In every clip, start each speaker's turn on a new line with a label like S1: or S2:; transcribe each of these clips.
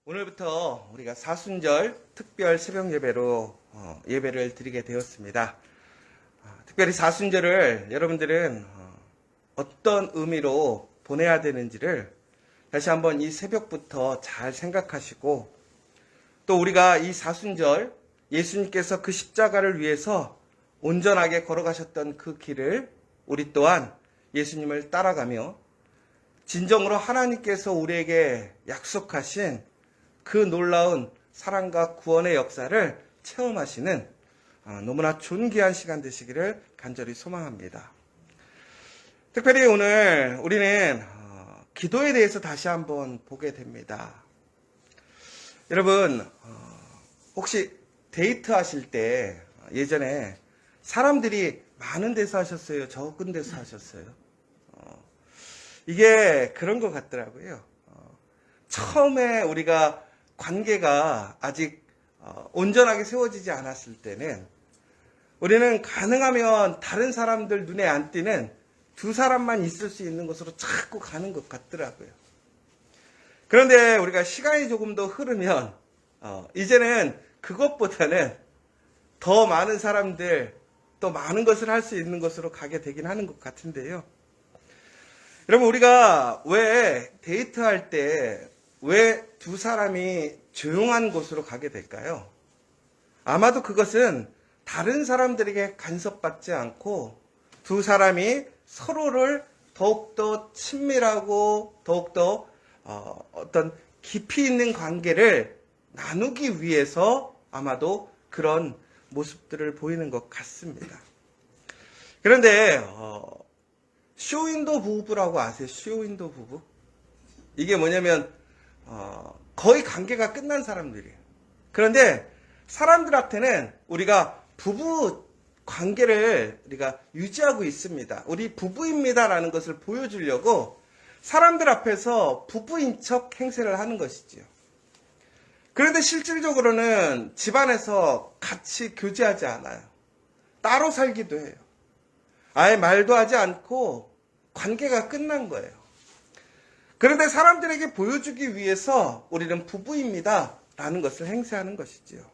S1: 오늘부터 우리가 사순절 특별 새벽 예배로 예배를 드리게 되었습니다. 특별히 사순절을 여러분들은 어떤 의미로 보내야 되는지를 다시 한번 이 새벽부터 잘 생각하시고, 또 우리가 이 사순절 예수님께서 그 십자가를 위해서 온전하게 걸어가셨던 그 길을 우리 또한 예수님을 따라가며 진정으로 하나님께서 우리에게 약속하신 그 놀라운 사랑과 구원의 역사를 체험하시는 너무나 존귀한 시간 되시기를 간절히 소망합니다. 특별히 오늘 우리는 기도에 대해서 다시 한번 보게 됩니다. 여러분, 혹시 데이트하실 때 예전에 사람들이 많은 데서 하셨어요? 적은 데서 하셨어요? 이게 그런 것 같더라고요. 처음에 우리가 관계가 아직 온전하게 세워지지 않았을 때는 우리는 가능하면 다른 사람들 눈에 안 띄는 두 사람만 있을 수 있는 곳으로 자꾸 가는 것 같더라고요. 그런데 우리가 시간이 조금 더 흐르면 이제는 그것보다는 더 많은 사람들, 또 많은 것을 할 수 있는 곳으로 가게 되긴 하는 것 같은데요. 여러분, 우리가 왜 데이트할 때 왜 두 사람이 조용한 곳으로 가게 될까요? 아마도 그것은 다른 사람들에게 간섭받지 않고 두 사람이 서로를 더욱더 친밀하고 더욱더 어떤 깊이 있는 관계를 나누기 위해서 아마도 그런 모습들을 보이는 것 같습니다. 그런데 쇼윈도 부부라고 아세요? 쇼윈도 부부? 이게 뭐냐면 거의 관계가 끝난 사람들이에요. 그런데 사람들한테는 우리가 부부 관계를 우리가 유지하고 있습니다. 우리 부부입니다라는 것을 보여주려고 사람들 앞에서 부부인 척 행세를 하는 것이지요. 그런데 실질적으로는 집안에서 같이 교제하지 않아요. 따로 살기도 해요. 아예 말도 하지 않고 관계가 끝난 거예요. 그런데 사람들에게 보여주기 위해서 우리는 부부입니다 라는 것을 행세하는 것이지요.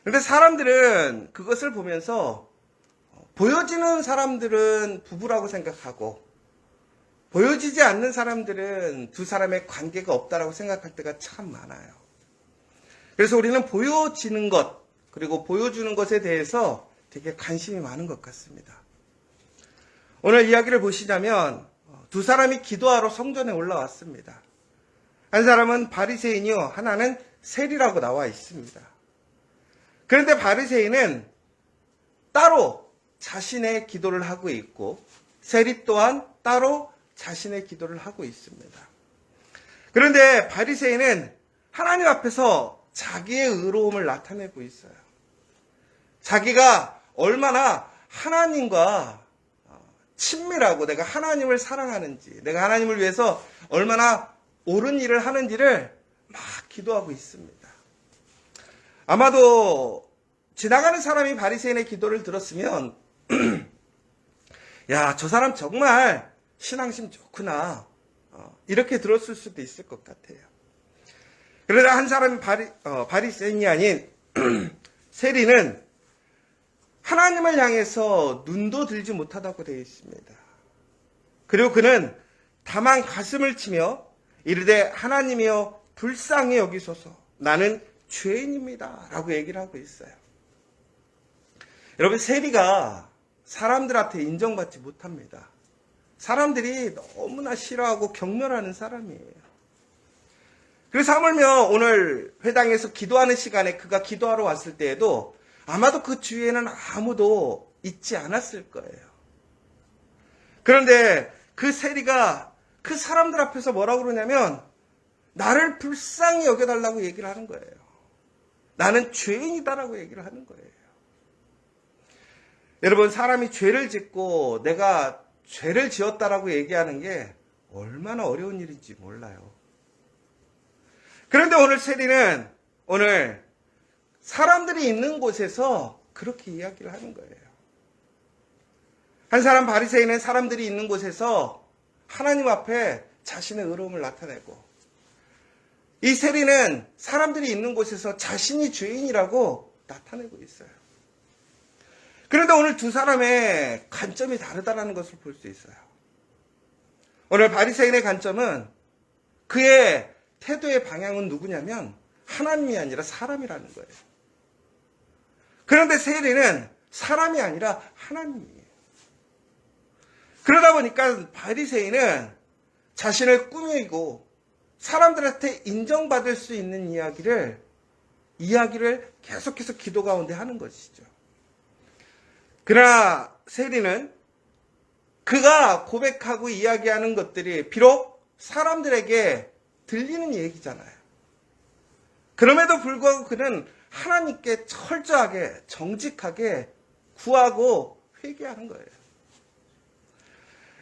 S1: 그런데 사람들은 그것을 보면서 보여지는 사람들은 부부라고 생각하고 보여지지 않는 사람들은 두 사람의 관계가 없다라고 생각할 때가 참 많아요. 그래서 우리는 보여지는 것, 그리고 보여주는 것에 대해서 되게 관심이 많은 것 같습니다. 오늘 이야기를 보시자면 두 사람이 기도하러 성전에 올라왔습니다. 한 사람은 바리새인이요, 하나는 세리라고 나와 있습니다. 그런데 바리새인은 따로 자신의 기도를 하고 있고 세리 또한 따로 자신의 기도를 하고 있습니다. 그런데 바리새인은 하나님 앞에서 자기의 의로움을 나타내고 있어요. 자기가 얼마나 하나님과 친밀하고 내가 하나님을 사랑하는지, 내가 하나님을 위해서 얼마나 옳은 일을 하는지를 막 기도하고 있습니다. 아마도 지나가는 사람이 바리새인의 기도를 들었으면 야, 저 사람 정말 신앙심 좋구나, 이렇게 들었을 수도 있을 것 같아요. 그러나 한 사람이 바리새인이 아닌 세리는 하나님을 향해서 눈도 들지 못하다고 되어 있습니다. 그리고 그는 다만 가슴을 치며 이르되 하나님이여 불쌍히 여기소서, 나는 죄인입니다 라고 얘기를 하고 있어요. 여러분, 세리가 사람들한테 인정받지 못합니다. 사람들이 너무나 싫어하고 경멸하는 사람이에요. 그래서 하물며 오늘 회당에서 기도하는 시간에 그가 기도하러 왔을 때에도 아마도 그 주위에는 아무도 있지 않았을 거예요. 그런데 그 세리가 그 사람들 앞에서 뭐라고 그러냐면 나를 불쌍히 여겨달라고 얘기를 하는 거예요. 나는 죄인이다라고 얘기를 하는 거예요. 여러분, 사람이 죄를 짓고 내가 죄를 지었다라고 얘기하는 게 얼마나 어려운 일인지 몰라요. 그런데 오늘 세리는 오늘 사람들이 있는 곳에서 그렇게 이야기를 하는 거예요. 한 사람 바리새인은 사람들이 있는 곳에서 하나님 앞에 자신의 의로움을 나타내고, 이 세리는 사람들이 있는 곳에서 자신이 주인이라고 나타내고 있어요. 그런데 오늘 두 사람의 관점이 다르다는 것을 볼 수 있어요. 오늘 바리새인의 관점은 그의 태도의 방향은 누구냐면 하나님이 아니라 사람이라는 거예요. 그런데 세리는 사람이 아니라 하나님이에요. 그러다 보니까 바리새인은 자신을 꾸미고 사람들한테 인정받을 수 있는 이야기를 계속해서 기도 가운데 하는 것이죠. 그러나 세리는 그가 고백하고 이야기하는 것들이 비록 사람들에게 들리는 얘기잖아요. 그럼에도 불구하고 그는 하나님께 철저하게 정직하게 구하고 회개하는 거예요.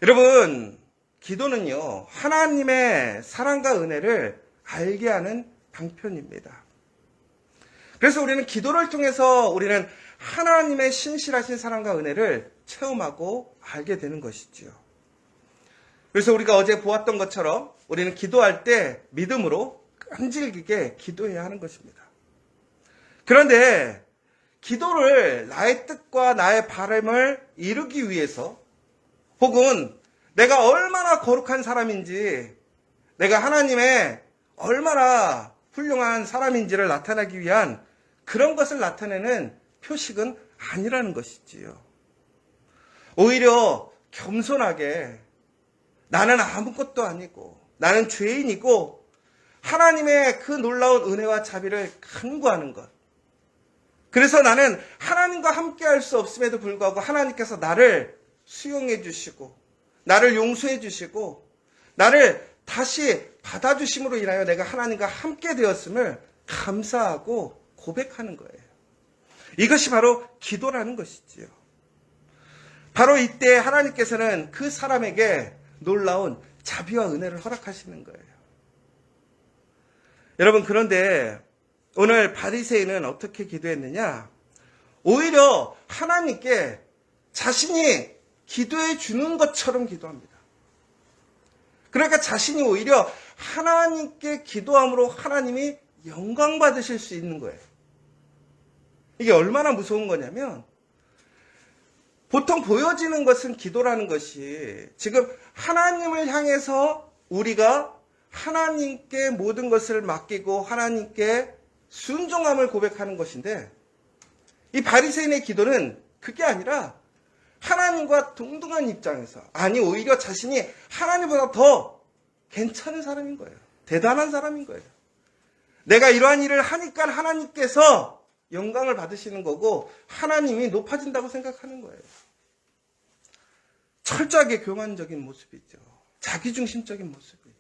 S1: 여러분, 기도는요, 하나님의 사랑과 은혜를 알게 하는 방편입니다. 그래서 우리는 기도를 통해서 우리는 하나님의 신실하신 사랑과 은혜를 체험하고 알게 되는 것이지요. 그래서 우리가 어제 보았던 것처럼 우리는 기도할 때 믿음으로 끈질기게 기도해야 하는 것입니다. 그런데 기도를 나의 뜻과 나의 바람을 이루기 위해서 혹은 내가 얼마나 거룩한 사람인지, 내가 하나님의 얼마나 훌륭한 사람인지를 나타내기 위한 그런 것을 나타내는 표식은 아니라는 것이지요. 오히려 겸손하게 나는 아무것도 아니고 나는 죄인이고 하나님의 그 놀라운 은혜와 자비를 간구하는 것. 그래서 나는 하나님과 함께 할 수 없음에도 불구하고 하나님께서 나를 수용해 주시고 나를 용서해 주시고 나를 다시 받아주심으로 인하여 내가 하나님과 함께 되었음을 감사하고 고백하는 거예요. 이것이 바로 기도라는 것이지요. 바로 이때 하나님께서는 그 사람에게 놀라운 자비와 은혜를 허락하시는 거예요. 여러분, 그런데 오늘 바리새인은 어떻게 기도했느냐? 오히려 하나님께 자신이 기도해 주는 것처럼 기도합니다. 그러니까 자신이 오히려 하나님께 기도함으로 하나님이 영광 받으실 수 있는 거예요. 이게 얼마나 무서운 거냐면 보통 보여지는 것은 기도라는 것이 지금 하나님을 향해서 우리가 하나님께 모든 것을 맡기고 하나님께 순종함을 고백하는 것인데 이 바리새인의 기도는 그게 아니라 하나님과 동등한 입장에서 아니 오히려 자신이 하나님보다 더 괜찮은 사람인 거예요. 대단한 사람인 거예요. 내가 이러한 일을 하니까 하나님께서 영광을 받으시는 거고 하나님이 높아진다고 생각하는 거예요. 철저하게 교만적인 모습이죠. 자기중심적인 모습이에요.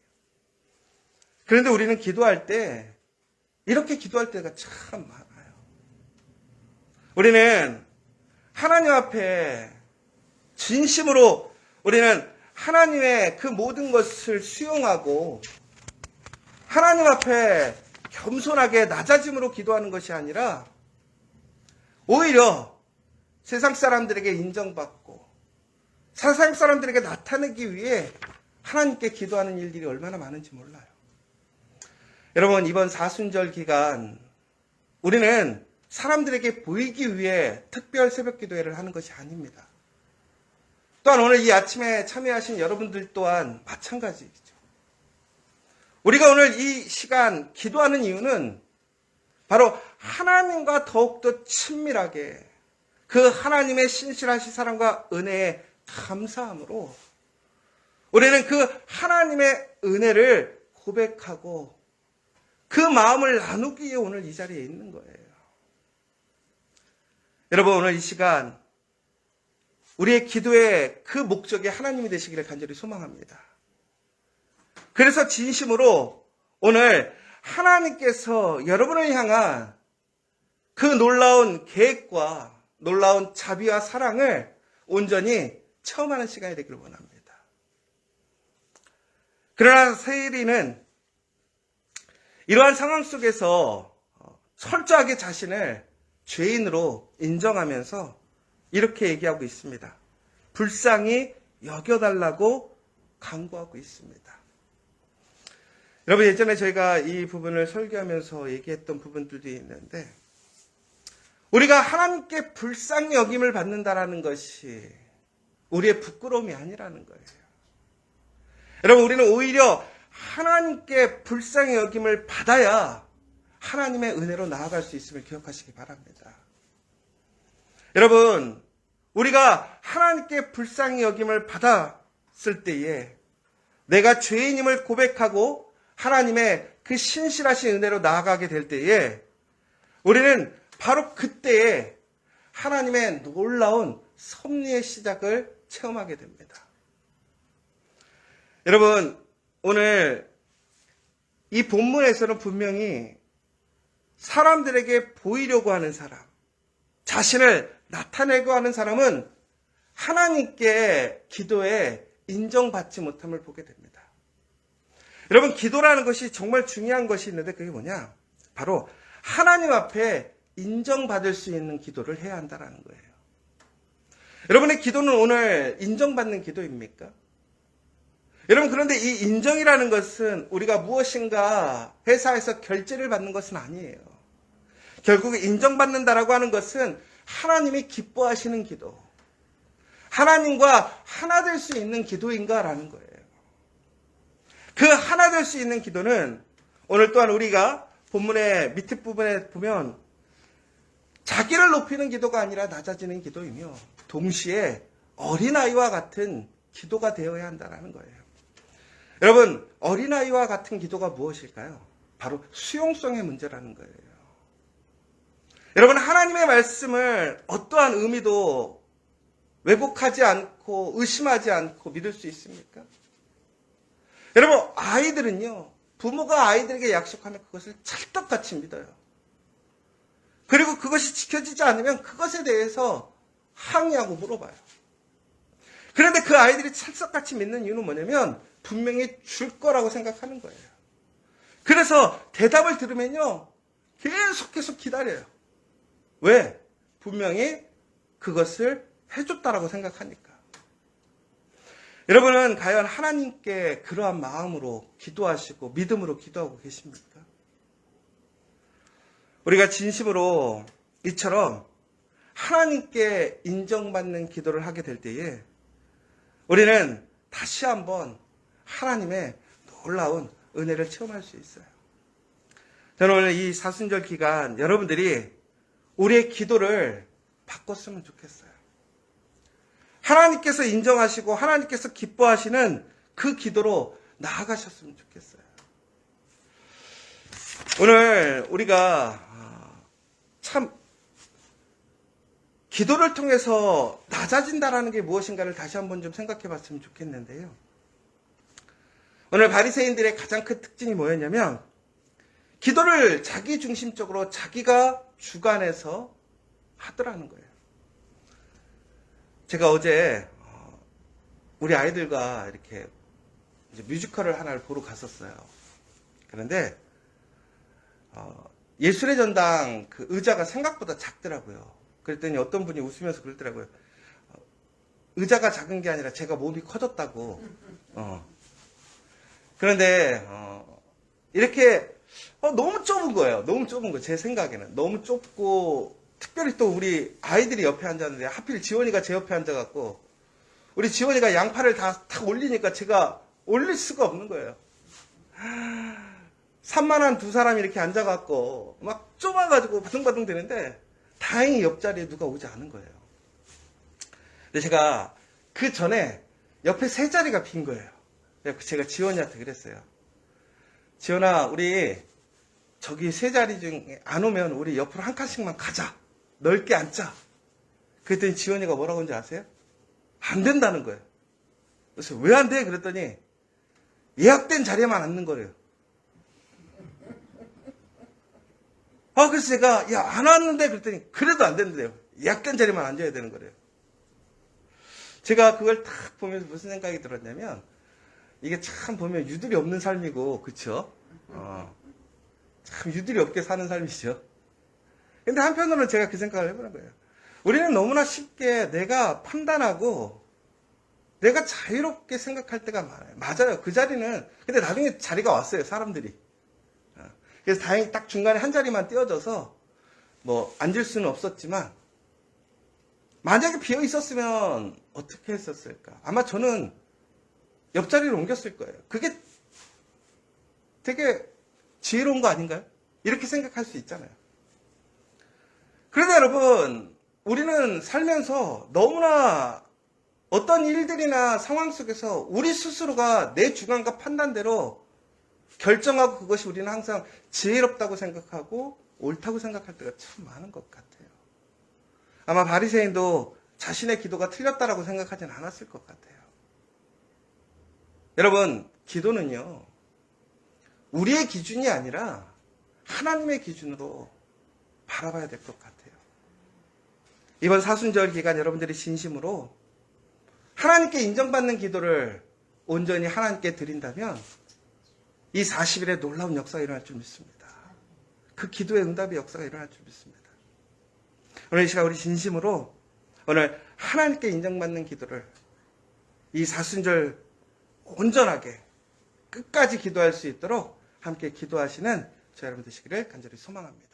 S1: 그런데 우리는 기도할 때 이렇게 기도할 때가 참 많아요. 우리는 하나님 앞에 진심으로 우리는 하나님의 그 모든 것을 수용하고 하나님 앞에 겸손하게 낮아짐으로 기도하는 것이 아니라 오히려 세상 사람들에게 인정받고 세상 사람들에게 나타내기 위해 하나님께 기도하는 일들이 얼마나 많은지 몰라요. 여러분, 이번 사순절 기간 우리는 사람들에게 보이기 위해 특별 새벽 기도회를 하는 것이 아닙니다. 또한 오늘 이 아침에 참여하신 여러분들 또한 마찬가지이죠. 우리가 오늘 이 시간 기도하는 이유는 바로 하나님과 더욱더 친밀하게 그 하나님의 신실하신 사랑과 은혜에 감사함으로 우리는 그 하나님의 은혜를 고백하고 그 마음을 나누기 위해 오늘 이 자리에 있는 거예요. 여러분, 오늘 이 시간 우리의 기도의 그 목적이 하나님이 되시기를 간절히 소망합니다. 그래서 진심으로 오늘 하나님께서 여러분을 향한 그 놀라운 계획과 놀라운 자비와 사랑을 온전히 체험하는 시간이 되기를 원합니다. 그러나 세리는 이러한 상황 속에서 철저하게 자신을 죄인으로 인정하면서 이렇게 얘기하고 있습니다. 불쌍히 여겨달라고 간구하고 있습니다. 여러분, 예전에 저희가 이 부분을 설교하면서 얘기했던 부분들도 있는데, 우리가 하나님께 불쌍히 여김을 받는다라는 것이 우리의 부끄러움이 아니라는 거예요. 여러분, 우리는 오히려 하나님께 불쌍히 여김을 받아야 하나님의 은혜로 나아갈 수 있음을 기억하시기 바랍니다. 여러분, 우리가 하나님께 불쌍히 여김을 받았을 때에 내가 죄인임을 고백하고 하나님의 그 신실하신 은혜로 나아가게 될 때에 우리는 바로 그때에 하나님의 놀라운 섭리의 시작을 체험하게 됩니다. 여러분, 오늘 이 본문에서는 분명히 사람들에게 보이려고 하는 사람, 자신을 나타내고 하는 사람은 하나님께 기도에 인정받지 못함을 보게 됩니다. 여러분, 기도라는 것이 정말 중요한 것이 있는데 그게 뭐냐? 바로 하나님 앞에 인정받을 수 있는 기도를 해야 한다는 거예요. 여러분의 기도는 오늘 인정받는 기도입니까? 여러분, 그런데 이 인정이라는 것은 우리가 무엇인가 회사에서 결제를 받는 것은 아니에요. 결국 인정받는다라고 하는 것은 하나님이 기뻐하시는 기도, 하나님과 하나 될 수 있는 기도인가라는 거예요. 그 하나 될 수 있는 기도는 오늘 또한 우리가 본문의 밑에 부분에 보면 자기를 높이는 기도가 아니라 낮아지는 기도이며 동시에 어린아이와 같은 기도가 되어야 한다는 거예요. 여러분, 어린아이와 같은 기도가 무엇일까요? 바로 수용성의 문제라는 거예요. 여러분, 하나님의 말씀을 어떠한 의미도 왜곡하지 않고 의심하지 않고 믿을 수 있습니까? 여러분, 아이들은요, 부모가 아이들에게 약속하면 그것을 찰떡같이 믿어요. 그리고 그것이 지켜지지 않으면 그것에 대해서 항의하고 물어봐요. 그런데 그 아이들이 찰떡같이 믿는 이유는 뭐냐면 분명히 줄 거라고 생각하는 거예요. 그래서 대답을 들으면요, 계속 기다려요. 왜? 분명히 그것을 해줬다라고 생각하니까. 여러분은 과연 하나님께 그러한 마음으로 기도하시고 믿음으로 기도하고 계십니까? 우리가 진심으로 이처럼 하나님께 인정받는 기도를 하게 될 때에 우리는 다시 한번 하나님의 놀라운 은혜를 체험할 수 있어요. 저는 오늘 이 사순절 기간 여러분들이 우리의 기도를 바꿨으면 좋겠어요. 하나님께서 인정하시고 하나님께서 기뻐하시는 그 기도로 나아가셨으면 좋겠어요. 오늘 우리가 참 기도를 통해서 낮아진다라는 게 무엇인가를 다시 한번 좀 생각해 봤으면 좋겠는데요. 오늘 바리새인들의 가장 큰 특징이 뭐였냐면 기도를 자기 중심적으로 자기가 주관해서 하더라는 거예요. 제가 어제 우리 아이들과 이렇게 이제 뮤지컬을 하나를 보러 갔었어요. 그런데 예술의 전당 그 의자가 생각보다 작더라고요. 그랬더니 어떤 분이 웃으면서 그러더라고요. 의자가 작은 게 아니라 제가 몸이 커졌다고. 그런데 이렇게 너무 좁은 거예요. 너무 좁은 거. 제 생각에는 너무 좁고 특별히 또 우리 아이들이 옆에 앉았는데 하필 지원이가 제 옆에 앉아갖고 우리 지원이가 양팔을 다 탁 올리니까 제가 올릴 수가 없는 거예요. 산만한 두 사람이 이렇게 앉아갖고 막 좁아가지고 바둥바둥 되는데 다행히 옆자리에 누가 오지 않은 거예요. 근데 제가 그 전에 옆에 세 자리가 빈 거예요. 제가 지원이한테 그랬어요. 지원아, 우리 저기 세 자리 중에 안 오면 우리 옆으로 한 칸씩만 가자. 넓게 앉자. 그랬더니 지원이가 뭐라고 하는지 아세요? 안 된다는 거예요. 그래서 왜 안 돼? 그랬더니 예약된 자리에만 앉는 거래요. 그래서 제가 야, 안 왔는데 그랬더니 그래도 안 된대요. 예약된 자리만 앉아야 되는 거래요. 제가 그걸 딱 보면서 무슨 생각이 들었냐면 이게 참 보면 유들이 없는 삶이고 그쵸? 참 유들이 없게 사는 삶이죠. 근데 한편으로는 제가 그 생각을 해보는 거예요. 우리는 너무나 쉽게 내가 판단하고 내가 자유롭게 생각할 때가 많아요. 맞아요. 그 자리는, 근데 나중에 자리가 왔어요, 사람들이. 그래서 다행히 딱 중간에 한 자리만 띄워져서, 뭐, 앉을 수는 없었지만, 만약에 비어 있었으면 어떻게 했었을까? 아마 저는 옆자리를 옮겼을 거예요. 그게 되게 지혜로운 거 아닌가요? 이렇게 생각할 수 있잖아요. 그런데 여러분, 우리는 살면서 너무나 어떤 일들이나 상황 속에서 우리 스스로가 내 주관과 판단대로 결정하고 그것이 우리는 항상 지혜롭다고 생각하고 옳다고 생각할 때가 참 많은 것 같아요. 아마 바리새인도 자신의 기도가 틀렸다라고 생각하진 않았을 것 같아요. 여러분, 기도는요, 우리의 기준이 아니라 하나님의 기준으로 바라봐야 될 것 같아요. 이번 사순절 기간 여러분들이 진심으로 하나님께 인정받는 기도를 온전히 하나님께 드린다면 이 40일에 놀라운 역사가 일어날 줄 믿습니다. 그 기도의 응답의 역사가 일어날 줄 믿습니다. 오늘 이 시간 우리 진심으로 오늘 하나님께 인정받는 기도를 이 사순절 온전하게 끝까지 기도할 수 있도록 함께 기도하시는 저 여러분 되시기를 간절히 소망합니다.